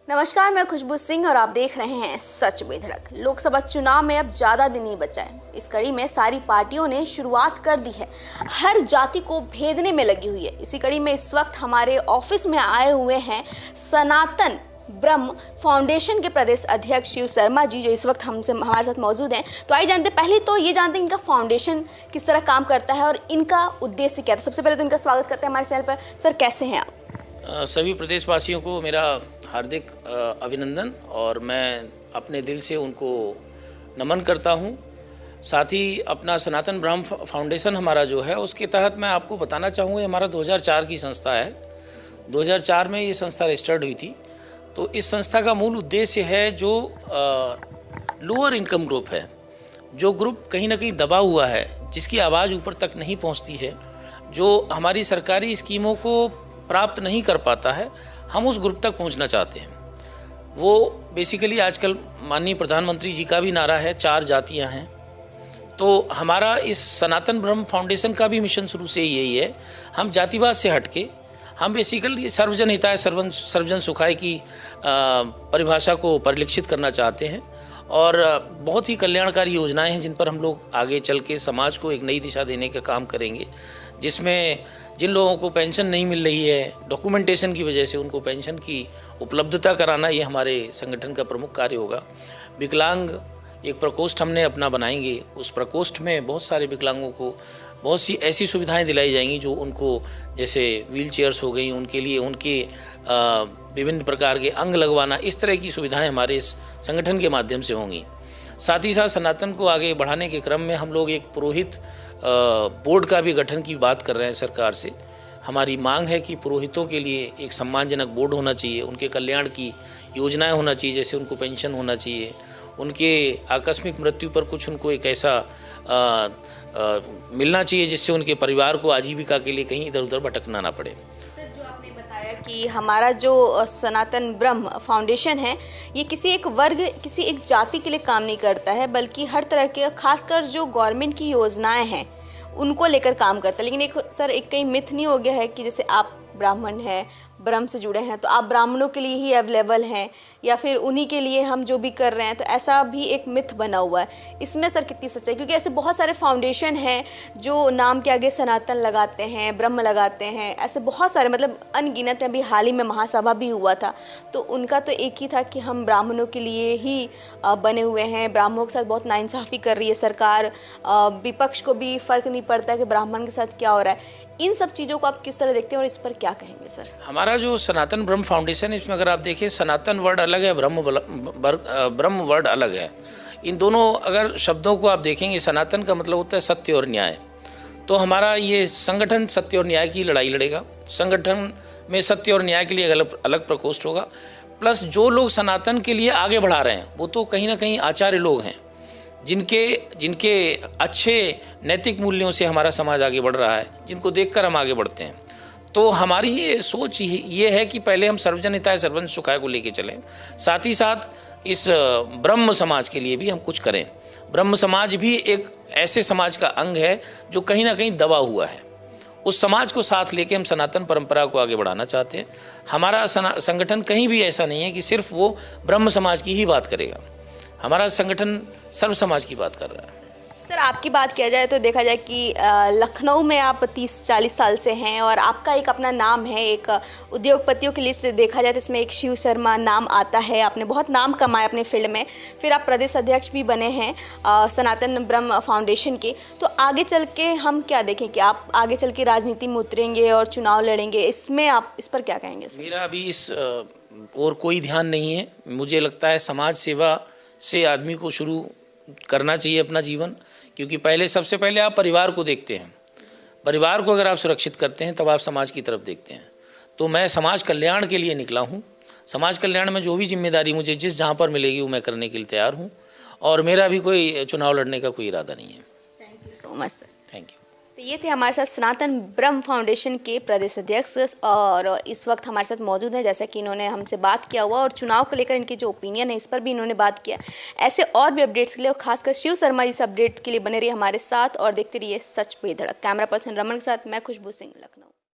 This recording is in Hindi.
नमस्कार, मैं खुशबू सिंह और आप देख रहे हैं सच बेधड़क। लोकसभा चुनाव में अब ज़्यादा दिन नहीं बचा है। इस कड़ी में सारी पार्टियों ने शुरुआत कर दी है, हर जाति को भेदने में लगी हुई है। इसी कड़ी में इस वक्त हमारे ऑफिस में आए हुए हैं सनातन ब्रह्म फाउंडेशन के प्रदेश अध्यक्ष शिव शर्मा जी, जो इस वक्त हमारे साथ मौजूद हैं। तो आइए जानते, पहले तो ये जानते हैं इनका फाउंडेशन किस तरह काम करता है और इनका उद्देश्य क्या था। सबसे पहले तो इनका स्वागत करते हैं हमारे चैनल पर। सर, कैसे हैं आप? सभी प्रदेशवासियों को मेरा हार्दिक अभिनंदन और मैं अपने दिल से उनको नमन करता हूं। साथ ही अपना सनातन ब्रह्म फाउंडेशन हमारा जो है, उसके तहत मैं आपको बताना चाहूँगा, हमारा 2004 की संस्था है। 2004 में ये संस्था रजिस्टर्ड हुई थी। तो इस संस्था का मूल उद्देश्य है, जो लोअर इनकम ग्रुप है, जो ग्रुप कहीं ना कहीं दबा हुआ है, जिसकी आवाज़ ऊपर तक नहीं पहुँचती है, जो हमारी सरकारी स्कीमों को प्राप्त नहीं कर पाता है, हम उस ग्रुप तक पहुंचना चाहते हैं। वो बेसिकली आजकल माननीय प्रधानमंत्री जी का भी नारा है, 4 जातियां हैं। तो हमारा इस सनातन ब्रह्म फाउंडेशन का भी मिशन शुरू से यही है। हम जातिवाद से हटके हम बेसिकली सर्वजन हिताय सर्वजन सुखाय की परिभाषा को परिलक्षित करना चाहते हैं। और बहुत ही कल्याणकारी योजनाएं हैं जिन पर हम लोग आगे चल के समाज को एक नई दिशा देने का काम करेंगे, जिसमें जिन लोगों को पेंशन नहीं मिल रही है, डॉक्यूमेंटेशन की वजह से उनको पेंशन की उपलब्धता कराना, ये हमारे संगठन का प्रमुख कार्य होगा। विकलांग एक प्रकोष्ठ हमने अपना बनाएंगे। उस प्रकोष्ठ में बहुत सारे विकलांगों को बहुत सी ऐसी सुविधाएं दिलाई जाएंगी जो उनको, जैसे व्हील चेयर्स हो गई, उनके लिए उनके विभिन्न प्रकार के अंग लगवाना, इस तरह की सुविधाएं हमारे इस संगठन के माध्यम से होंगी। साथ ही साथ सनातन को आगे बढ़ाने के क्रम में हम लोग एक पुरोहित बोर्ड का भी गठन की बात कर रहे हैं सरकार से। हमारी मांग है कि पुरोहितों के लिए एक सम्मानजनक बोर्ड होना चाहिए, उनके कल्याण की योजनाएं होना चाहिए, जैसे उनको पेंशन होना चाहिए, उनके आकस्मिक मृत्यु पर कुछ उनको एक ऐसा मिलना चाहिए जिससे उनके परिवार को आजीविका के लिए कहीं इधर उधर भटकना ना पड़े। कि हमारा जो सनातन ब्रह्म फाउंडेशन है, ये किसी एक वर्ग, किसी एक जाति के लिए काम नहीं करता है, बल्कि हर तरह के, खासकर जो गवर्नमेंट की योजनाएं हैं उनको लेकर काम करता है। लेकिन एक कहीं मिथ नहीं हो गया है कि जैसे आप ब्राह्मण हैं, ब्रह्म से जुड़े हैं, तो आप ब्राह्मणों के लिए ही अवेलेबल हैं या फिर उन्हीं के लिए हम जो भी कर रहे हैं, तो ऐसा भी एक मिथ बना हुआ है। इसमें सर कितनी सच्चाई? क्योंकि ऐसे बहुत सारे फाउंडेशन हैं जो नाम के आगे सनातन लगाते हैं, ब्रह्म लगाते हैं, ऐसे बहुत सारे, मतलब अनगिनत हैं। अभी हाल ही में महासभा भी हुआ था, तो उनका तो एक ही था कि हम ब्राह्मणों के लिए ही बने हुए हैं। ब्राह्मणों के साथ बहुत नाइंसाफ़ी कर रही है सरकार, विपक्ष को भी फ़र्क नहीं पड़ता कि ब्राह्मण के साथ क्या हो रहा है। इन सब चीज़ों को आप किस तरह देखते हैं और इस पर क्या कहेंगे सर? हमारा जो सनातन ब्रह्म फाउंडेशन है, इसमें अगर आप देखिए, सनातन वर्ड अलग है, ब्रह्म वर्ड अलग है। इन दोनों अगर शब्दों को आप देखेंगे, सनातन का मतलब होता है सत्य और न्याय। तो हमारा ये संगठन सत्य और न्याय की लड़ाई लड़ेगा। संगठन में सत्य और न्याय के लिए अलग प्रकोष्ठ होगा। प्लस जो लोग सनातन के लिए आगे बढ़ा रहे हैं, वो तो कहीं ना कहीं आचार्य लोग हैं, जिनके अच्छे नैतिक मूल्यों से हमारा समाज आगे बढ़ रहा है, जिनको देखकर हम आगे बढ़ते हैं। तो हमारी ये सोच ये है कि पहले हम सर्वजन हिताय सर्वजन सुखाय को लेके चलें, साथ ही साथ इस ब्रह्म समाज के लिए भी हम कुछ करें। ब्रह्म समाज भी एक ऐसे समाज का अंग है जो कहीं ना कहीं दबा हुआ है। उस समाज को साथ लेके हम सनातन परंपरा को आगे बढ़ाना चाहते हैं। हमारा संगठन कहीं भी ऐसा नहीं है कि सिर्फ वो ब्रह्म समाज की ही बात करेगा। हमारा संगठन सर्व समाज की बात कर रहा है। सर, आपकी बात किया जाए तो देखा जाए कि लखनऊ में आप 30-40 साल से हैं और आपका एक अपना नाम है, एक उद्योगपतियों की लिस्ट देखा जाए तो इसमें एक शिव शर्मा नाम आता है। आपने बहुत नाम कमाया अपने फील्ड में, फिर आप प्रदेश अध्यक्ष भी बने हैं सनातन ब्रह्म फाउंडेशन के। तो आगे चल के हम क्या देखें कि आप आगे चल के राजनीति में उतरेंगे और चुनाव लड़ेंगे, इसमें आप इस पर क्या कहेंगे सर? मेरा अभी इस और कोई ध्यान नहीं है। मुझे लगता है समाज सेवा से आदमी को शुरू करना चाहिए अपना जीवन, क्योंकि सबसे पहले आप परिवार को देखते हैं। परिवार को अगर आप सुरक्षित करते हैं, तब आप समाज की तरफ देखते हैं। तो मैं समाज कल्याण के लिए निकला हूँ। समाज कल्याण में जो भी जिम्मेदारी मुझे जहाँ पर मिलेगी वो मैं करने के लिए तैयार हूँ, और मेरा भी कोई चुनाव लड़ने का कोई इरादा नहीं है। Thank you so much sir. Thank you. तो ये थे हमारे साथ सनातन ब्रह्म फाउंडेशन के प्रदेश अध्यक्ष, और इस वक्त हमारे साथ मौजूद हैं। जैसा कि इन्होंने हमसे बात किया हुआ और चुनाव को लेकर इनकी जो ओपिनियन है, इस पर भी इन्होंने बात किया। ऐसे और भी अपडेट्स के लिए, और खासकर शिव शर्मा जी से अपडेट्स के लिए बने रहिए हमारे साथ और देखते रहिए सच बेधड़क। कैमरा पर्सन रमन के साथ मैं खुशबू सिंह, लखनऊ।